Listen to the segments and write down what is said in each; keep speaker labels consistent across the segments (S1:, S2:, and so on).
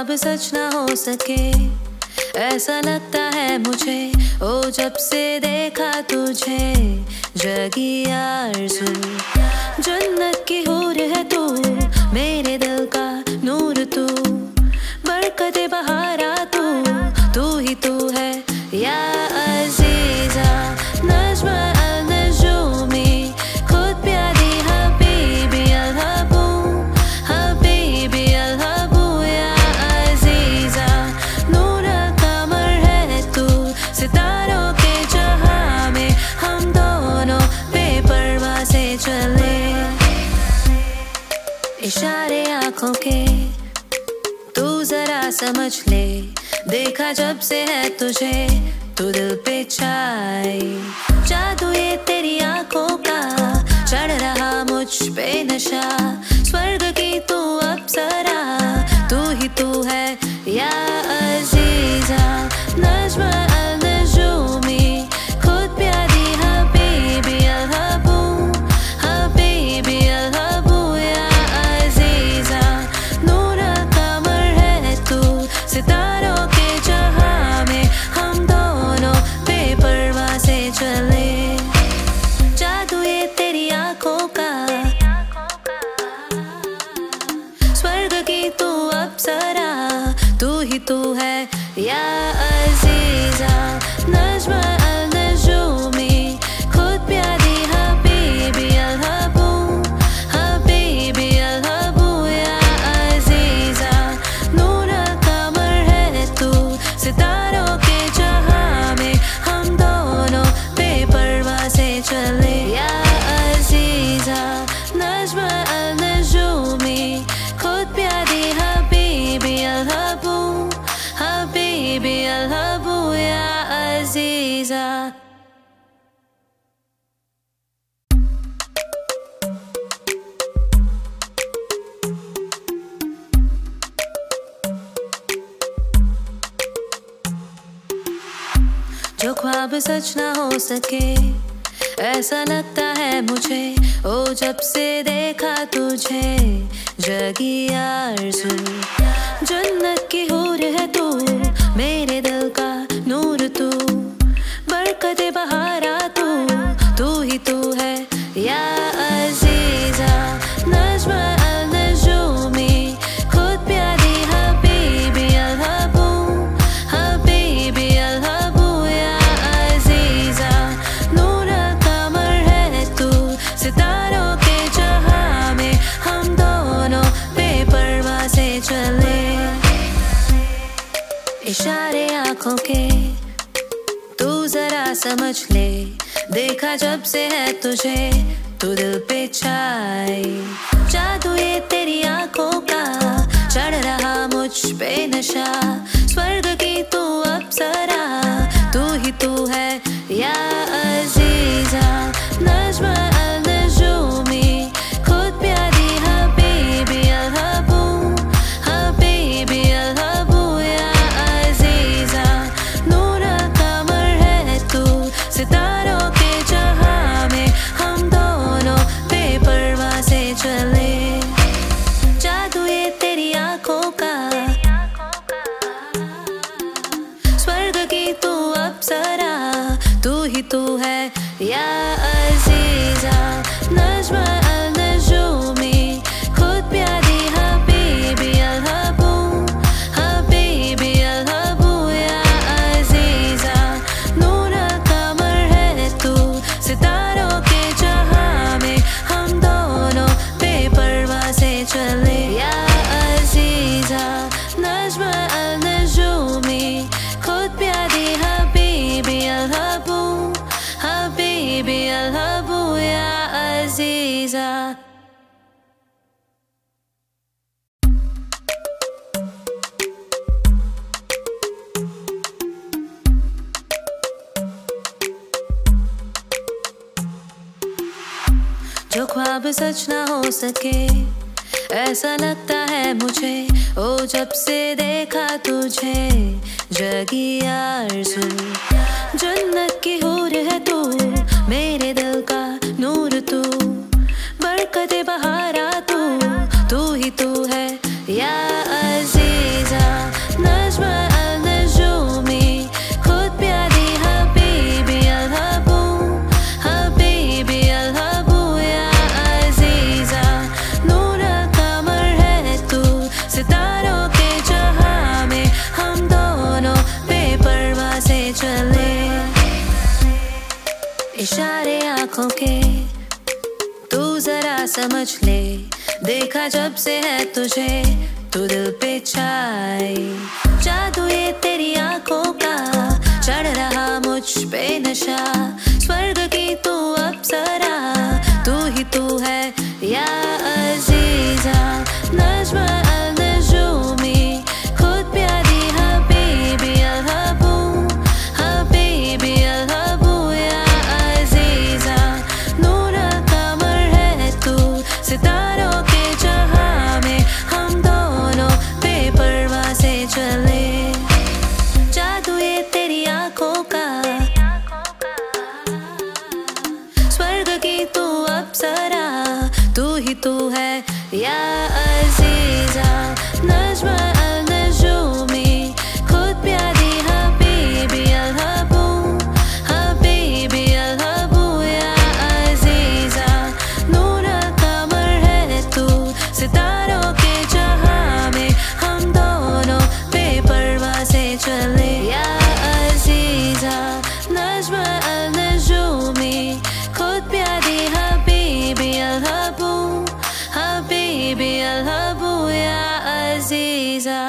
S1: ख्वाब सच ना हो सके, ऐसा लगता है मुझे। ओ जब से देखा तुझे, जगी आरज़ू। जन्नत की हूर है तू, मेरे दिल का नूर तू, बरकते बहारा तू ही तू है या अज़ीज़ा। नज़्म अल-नजूमी, खुद प्यारी हबीबी अल-हबू, हबीबी अल-हबू या अज़ीज़ा। नूर कमर है तू, सितारों के जहां में हम दोनों बेपरवाह से चले। इशारे आँखों के तू जरा समझ ले, देखा जब से है तुझे तू दिल पे छाई। जादू ये तेरी आँखों का, चढ़ रहा मुझ पे नशा। स्वर्ग की तू अप्सरा, तू ही तू है या अज़ीज़ा। नज़्म अल-नजूमी, खुद प्यारी हबीबी अल-हबू, हबीबी अल-हबू या अज़ीज़ा। नूर कमर है तू, सितारों के जहां में हम दोनों बेपरवाह से चले। जादू ये तेरी आँखों का, स्वर्ग की तू अप्सरा, तू ही तू है या अज़ीज़ा। नज़्म अल-नजूमी, खुद प्यारी हबीबी अल-हबू, हबीबी अल-हबू या अज़ीज़ा। नूर कमर है तू, सितारों के जहां में हम दोनों बेपरवाह से चले या अज़ीज़ा। नज़्म अल-नजूमी, खुद प्यारी हबीबी अल-हबू, हबीबी अल-हबू या अज़ीज़ा। जो ख्वाब सच ना हो सके, ऐसा लगता है मुझे। ओ जब से देखा तुझे, जगी आरज़ू। जन्नत की हूर है तू, मेरे दिल का नूर तू, बरकते बहारा तू ही तू है या अज़ीज़ा। नज़्म अल-नजूमी, खुद प्यारी हबीबी अल-हबू, हबीबी अल-हबू या अज़ीज़ा। नूर कमर है तू, सितारों के जहां में हम दोनों बेपरवाह से चले। इशारे आँखों के तू जरा समझ ले, देखा जब से है तुझे तू दिल पे छाई। जादू ये तेरी आँखों का, चढ़ रहा मुझ पे नशा। स्वर्ग की तू अप्सरा, तू ही तू है या अज़ीज़ा। नज़्म अल-नजूमी, खुद प्यारी हबीबी अल-हबू, हबीबी अल-हबू या अज़ीज़ा। नूर कमर है तू, सितारों के जहां में हम दोनों बेपरवाह से चले। जादू ये तेरी आँखों का, स्वर्ग की तू अप्सरा, तू ही तू है या अज़ीज़ा। नज़्म अल-नजूमी, खुद प्यारी हबीबी अल-हबू, हबीबी अल-हबू या अज़ीज़ा। नूर कमर है तू, सितारों के जहां में हम दोनों बेपरवाह से चले या अज़ीज़ा। नज़्म अल-नजूमी, खुद प्यारी हबीबी अल-हबू, हबीबी अल-हबू या अज़ीज़ा। जो ख्वाब सच ना हो सके, ऐसा लगता है मुझे। ओ जब से देखा तुझे, जगी आरज़ू। जन्नत की हूर है तू, मेरे दिल का नूर तू, बरकते बहारा तू ही तू है या अज़ीज़ा। चले, इशारे आंखों के तू जरा समझ ले, देखा जब से है तुझे तू दिल पे छाए। जादू ये तेरी आंखों का, चढ़ रहा मुझ पे नशा, स्वर्ग की तू अप्सरा, तू ही तू है या अजीजा। नज्मा अल-नजूमी, खुद प्यारी हबीबी अल-हबू, हबीबी अल-हबू या अजीजा। नूर कमर है तू सितारों के जहां में, हम दोनों बेपरवाह से चले। जादू ये तेरी आंखों का, स्वर्ग की तू अप्सरा, तू ही तू है या अजीजा। नज्मा अल-नजूमी, खुद प्यारी हबीबी अल-हबू, हबीबी अल-हबू या अजीजा। नूर कमर है तू सितारों के जहां में, हम दोनों बेपरवाह से चले या अजीजा। नज्मा अल-नजूमी, खुद प्यारी हबीबी अल-हबू, हबीबी अल-हबू या अजीजा।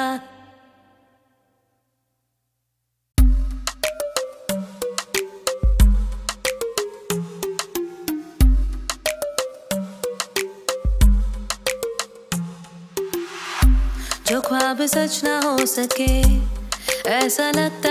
S1: जो ख्वाब सच ना हो सके, ऐसा लगता